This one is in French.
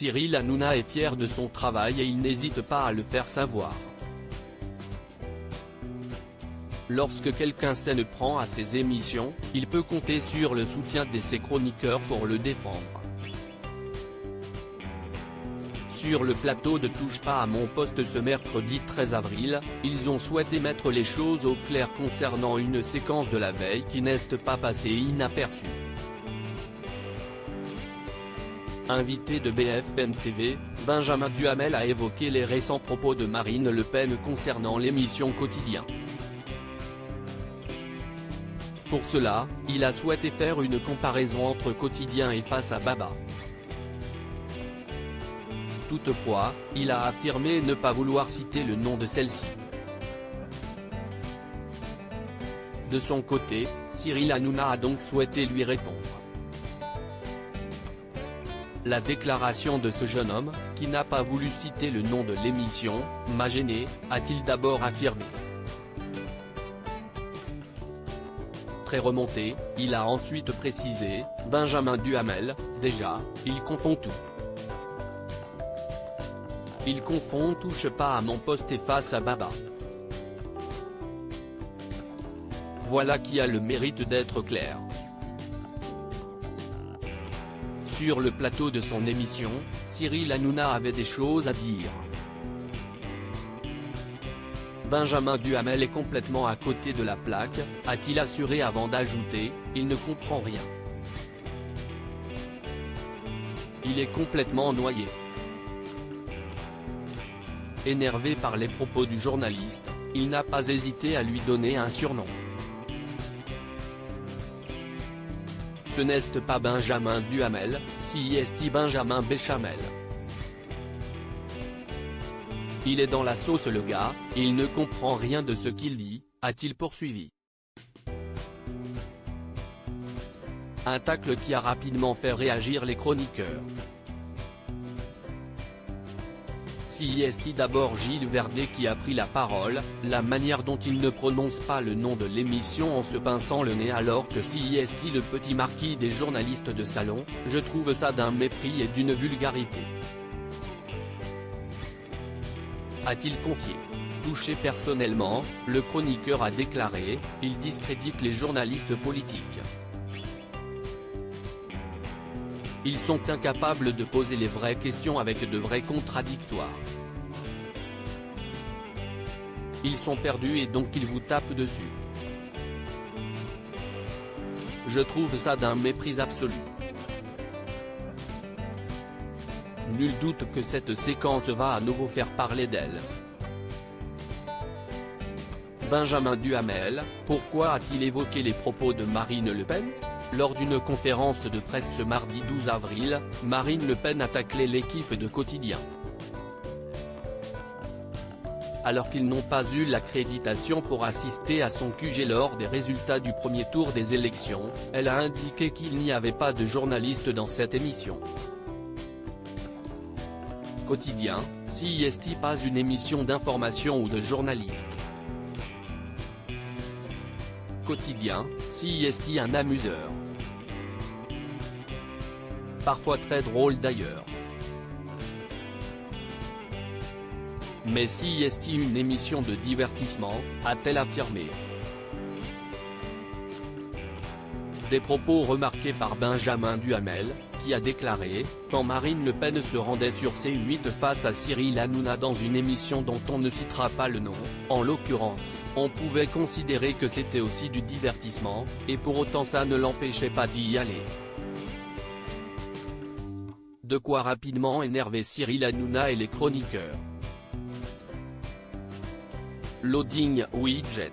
Cyril Hanouna est fier de son travail et il n'hésite pas à le faire savoir. Lorsque quelqu'un s'en prend à ses émissions, il peut compter sur le soutien de ses chroniqueurs pour le défendre. Sur le plateau de Touche pas à mon poste ce mercredi 13 avril, ils ont souhaité mettre les choses au clair concernant une séquence de la veille qui n'est pas passée inaperçue. Invité de BFM TV, Benjamin Duhamel a évoqué les récents propos de Marine Le Pen concernant l'émission Quotidien. Pour cela, il a souhaité faire une comparaison entre Quotidien et Face à Baba. Toutefois, il a affirmé ne pas vouloir citer le nom de celle-ci. De son côté, Cyril Hanouna a donc souhaité lui répondre. La déclaration de ce jeune homme, qui n'a pas voulu citer le nom de l'émission, m'a gêné, a-t-il d'abord affirmé. Très remonté, il a ensuite précisé, Benjamin Duhamel, déjà, il confond tout. Il confond Touche pas à mon poste et Face à Baba. Voilà qui a le mérite d'être clair. Sur le plateau de son émission, Cyril Hanouna avait des choses à dire. Benjamin Duhamel est complètement à côté de la plaque, a-t-il assuré avant d'ajouter, il ne comprend rien. Il est complètement noyé. Énervé par les propos du journaliste, il n'a pas hésité à lui donner un surnom. Ce n'est pas Benjamin Duhamel, c'est Benjamin Béchamel. Il est dans la sauce le gars, il ne comprend rien de ce qu'il dit, a-t-il poursuivi. Un tacle qui a rapidement fait réagir les chroniqueurs. C'est d'abord Gilles Verdet qui a pris la parole, la manière dont il ne prononce pas le nom de l'émission en se pinçant le nez alors que c'est le petit marquis des journalistes de salon, je trouve ça d'un mépris et d'une vulgarité. A-t-il confié. Touché personnellement, le chroniqueur a déclaré, il discrédite les journalistes politiques. Ils sont incapables de poser les vraies questions avec de vrais contradictoires. Ils sont perdus et donc ils vous tapent dessus. Je trouve ça d'un mépris absolu. Nul doute que cette séquence va à nouveau faire parler d'elle. Benjamin Duhamel, pourquoi a-t-il évoqué les propos de Marine Le Pen ? Lors d'une conférence de presse ce mardi 12 avril, Marine Le Pen a taclé l'équipe de Quotidien. Alors qu'ils n'ont pas eu l'accréditation pour assister à son QG lors des résultats du premier tour des élections, elle a indiqué qu'il n'y avait pas de journaliste dans cette émission. Quotidien, c'est pas une émission d'information ou de journaliste. Quotidien, c'est un amuseur. Parfois très drôle d'ailleurs. Mais c'est une émission de divertissement, a-t-elle affirmé. Des propos remarqués par Benjamin Duhamel, qui a déclaré, quand Marine Le Pen se rendait sur C8 face à Cyril Hanouna dans une émission dont on ne citera pas le nom, en l'occurrence, on pouvait considérer que c'était aussi du divertissement, et pour autant ça ne l'empêchait pas d'y aller. De quoi rapidement énerver Cyril Hanouna et les chroniqueurs. Loading widget.